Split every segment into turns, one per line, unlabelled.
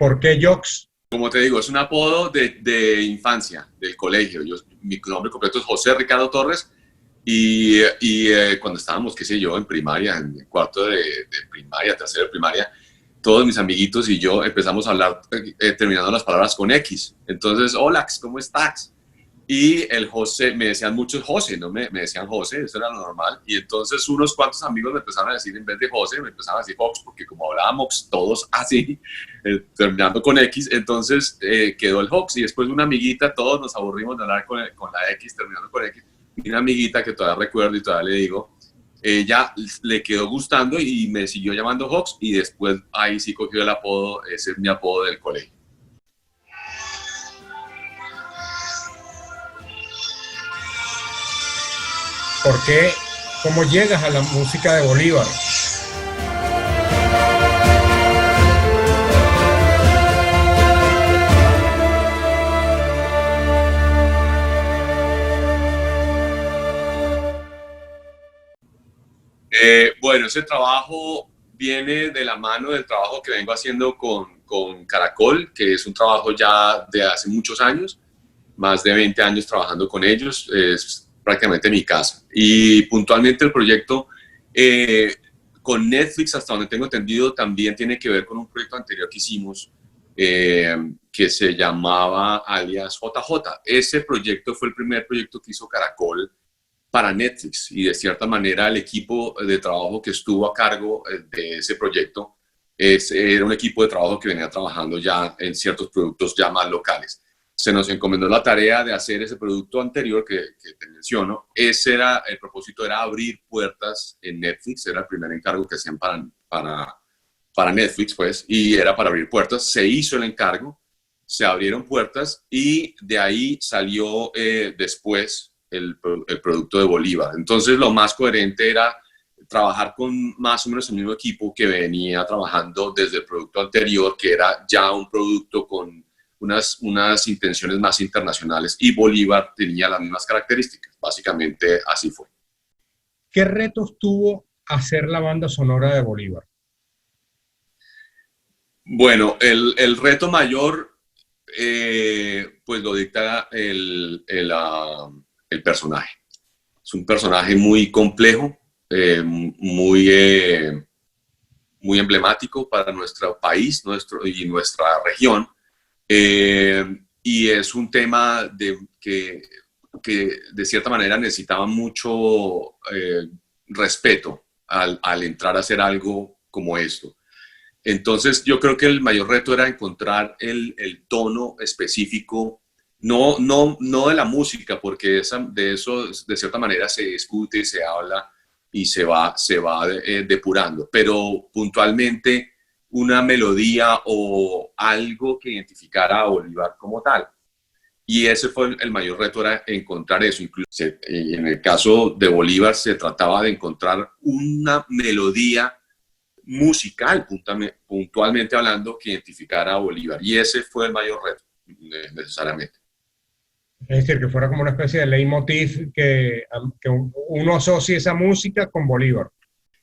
¿Por qué Jocks?
Como te digo, es un apodo de infancia, del colegio. Mi nombre completo es José Ricardo Torres y cuando estábamos, qué sé yo, en primaria, en cuarto de primaria, tercero de primaria, todos mis amiguitos y yo empezamos a hablar terminando las palabras con X. Entonces, hola, ¿cómo estás? Y el José, me decían muchos José, no me decían José, eso era lo normal. Y entonces unos cuantos amigos me empezaron a decir, en vez de José, me empezaron a decir Fox, porque como hablábamos todos así, terminando con X, entonces quedó el Fox. Y después una amiguita, todos nos aburrimos de hablar con la X, terminando con X. Y una amiguita que todavía recuerdo y todavía le digo, ella le quedó gustando y me siguió llamando Fox. Y después ahí sí cogió el apodo, ese es mi apodo del colegio.
¿Por qué? ¿Cómo llegas a la música de Bolívar?
Bueno, ese trabajo viene de la mano del trabajo que vengo haciendo con Caracol, que es un trabajo ya de hace muchos años, más de 20 años trabajando con ellos, es prácticamente mi casa. Y puntualmente el proyecto con Netflix, hasta donde tengo entendido, también tiene que ver con un proyecto anterior que hicimos que se llamaba alias JJ. Ese proyecto fue el primer proyecto que hizo Caracol para Netflix y de cierta manera el equipo de trabajo que estuvo a cargo de ese proyecto era un equipo de trabajo que venía trabajando ya en ciertos productos ya más locales. Se nos encomendó la tarea de hacer ese producto anterior que te menciono. Ese era, el propósito era abrir puertas en Netflix, era el primer encargo que hacían para Netflix, pues, y era para abrir puertas. Se hizo el encargo, se abrieron puertas y de ahí salió después el producto de Bolívar. Entonces lo más coherente era trabajar con más o menos el mismo equipo que venía trabajando desde el producto anterior, que era ya un producto con unas intenciones más internacionales, y Bolívar tenía las mismas características. Básicamente así fue.
¿Qué retos tuvo hacer la banda sonora de Bolívar?
Bueno, el reto mayor pues lo dicta el personaje. Es un personaje muy complejo, muy emblemático para nuestro país y nuestra región. Y es un tema que de cierta manera necesitaba mucho respeto al entrar a hacer algo como esto. Entonces yo creo que el mayor reto era encontrar el tono específico, no de la música, porque de eso de cierta manera se discute y se habla y se va depurando, pero puntualmente una melodía o algo que identificara a Bolívar como tal. Y ese fue el mayor reto, era encontrar eso. Incluso en el caso de Bolívar se trataba de encontrar una melodía musical, puntualmente hablando, que identificara a Bolívar. Y ese fue el mayor reto, necesariamente.
Es decir, que fuera como una especie de leitmotiv que uno asocie esa música con Bolívar.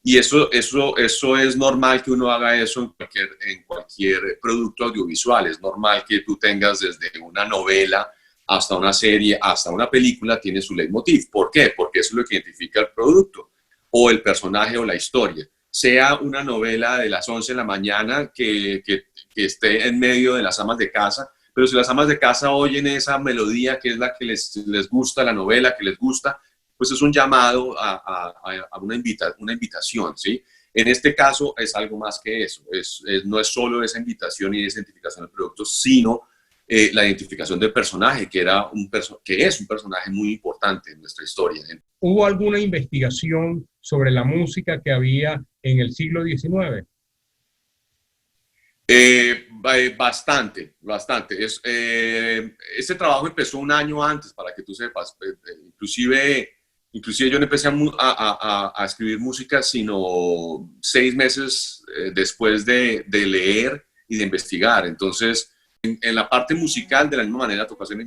Y eso es normal que uno haga eso en cualquier producto audiovisual. Es normal que tú tengas desde una novela hasta una serie, hasta una película, tiene su leitmotiv. ¿Por qué? Porque eso es lo que identifica el producto, o el personaje, o la historia. Sea una novela de las 11 de la mañana que esté en medio de las amas de casa, pero si las amas de casa oyen esa melodía que es la que les gusta, la novela que les gusta, pues es un llamado a una invitación, ¿sí? En este caso es algo más que eso, no es solo esa invitación y esa identificación del producto, sino la identificación del personaje, que es un personaje muy importante en nuestra historia.
¿Hubo alguna investigación sobre la música que había en el siglo XIX?
Bastante. Este trabajo empezó un año antes, para que tú sepas. Inclusive yo no empecé a escribir música sino 6 meses después de leer y de investigar. Entonces, en la parte musical, de la misma manera, tocó hacer una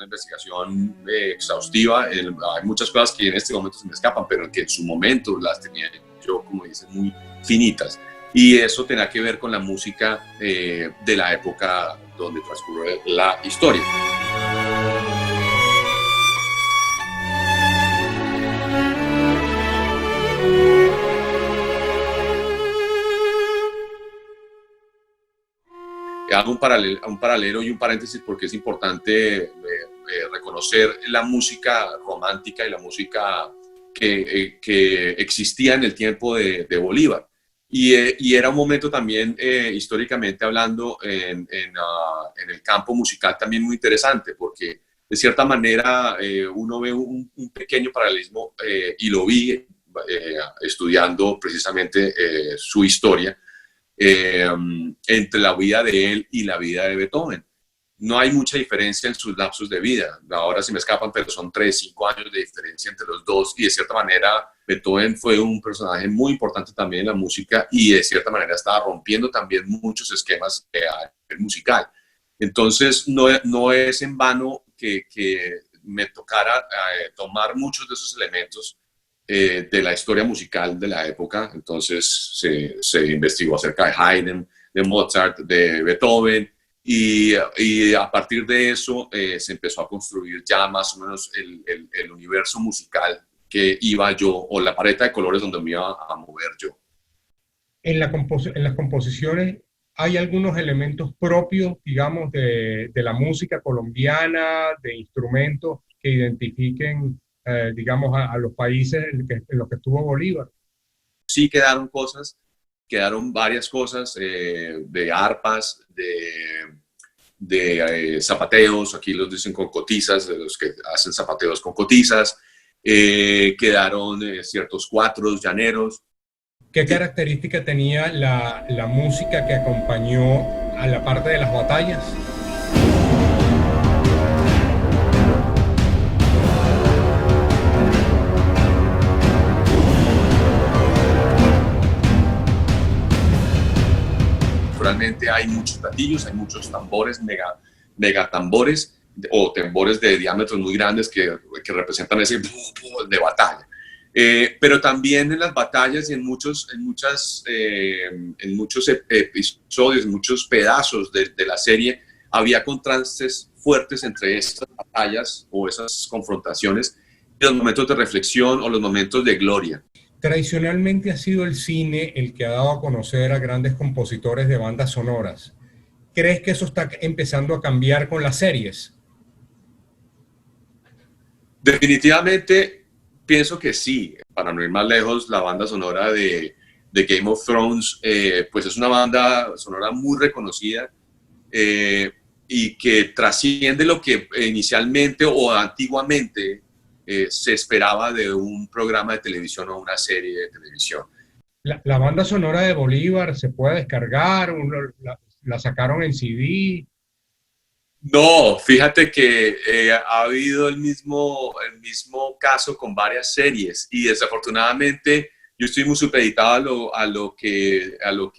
investigación exhaustiva. Hay muchas cosas que en este momento se me escapan, pero que en su momento las tenía yo, como dicen, muy finitas. y eso tenía que ver con la música de la época donde transcurre la historia. Hago un paralelo y un paréntesis porque es importante reconocer la música romántica y la música que existía en el tiempo de Bolívar. Y era un momento también, históricamente hablando, en el campo musical también muy interesante, porque de cierta manera uno ve un pequeño paralelismo, y lo vi estudiando precisamente su historia, entre la vida de él y la vida de Beethoven. No hay mucha diferencia en sus lapsos de vida. Ahora se me escapan, pero son 3, 5 años de diferencia entre los dos. Y de cierta manera, Beethoven fue un personaje muy importante también en la música y de cierta manera estaba rompiendo también muchos esquemas musical. Entonces, no es en vano que me tocara tomar muchos de esos elementos de la historia musical de la época. Entonces se investigó acerca de Haydn, de Mozart, de Beethoven, y a partir de eso se empezó a construir ya más o menos el universo musical que iba yo, o la paleta de colores donde me iba a mover yo.
En las composiciones hay algunos elementos propios, digamos, de la música colombiana, de instrumentos que identifiquen digamos, a los países en los que estuvo Bolívar.
Sí quedaron varias cosas, de arpas, de zapateos, aquí los dicen con cotizas, de los que hacen zapateos con cotizas, quedaron ciertos cuatros llaneros.
¿Qué característica tenía la música que acompañó a la parte de las batallas?
Realmente hay muchos platillos, hay muchos tambores, mega tambores o tambores de diámetros muy grandes que representan ese de batalla. Pero también en las batallas y en muchos episodios, en muchos pedazos de la serie, había contrastes fuertes entre estas batallas o esas confrontaciones y los momentos de reflexión o los momentos de gloria.
Tradicionalmente ha sido el cine el que ha dado a conocer a grandes compositores de bandas sonoras. ¿Crees que eso está empezando a cambiar con las series?
Definitivamente pienso que sí. Para no ir más lejos, la banda sonora de Game of Thrones pues es una banda sonora muy reconocida y que trasciende lo que inicialmente o antiguamente se esperaba de un programa de televisión o una serie de televisión.
La banda sonora de Bolívar se puede descargar, la sacaron en CD.
No, fíjate que ha habido el mismo caso con varias series y desafortunadamente yo estoy muy supeditado a lo que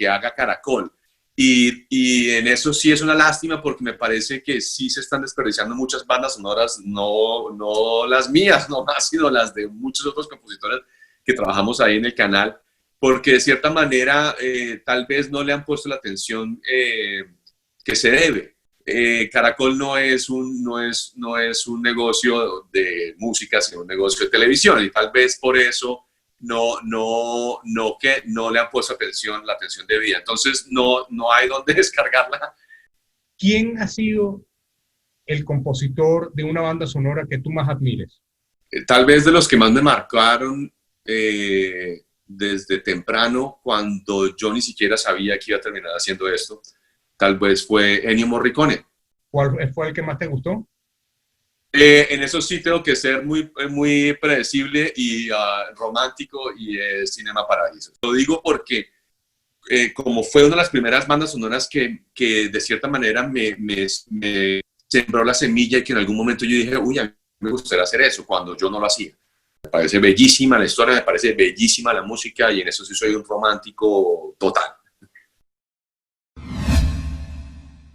haga Caracol. Y en eso sí es una lástima porque me parece que sí se están desperdiciando muchas bandas sonoras, no las mías nomás, sino las de muchos otros compositores que trabajamos ahí en el canal, porque de cierta manera tal vez no le han puesto la atención que se debe. Caracol no es un negocio de música, sino un negocio de televisión y tal vez por eso no le han puesto la atención debida. Entonces no hay dónde descargarla.
¿Quién ha sido el compositor de una banda sonora que tú más admires?
Tal vez de los que más me marcaron desde temprano, cuando yo ni siquiera sabía que iba a terminar haciendo esto, tal vez fue Ennio Morricone.
¿Cuál fue el que más te gustó?
En eso sí tengo que ser muy predecible y romántico, y es Cinema Paradiso. Lo digo porque como fue una de las primeras bandas sonoras que de cierta manera me sembró la semilla y que en algún momento yo dije, uy, a mí me gustaría hacer eso cuando yo no lo hacía. Me parece bellísima la historia, me parece bellísima la música y en eso sí soy un romántico total.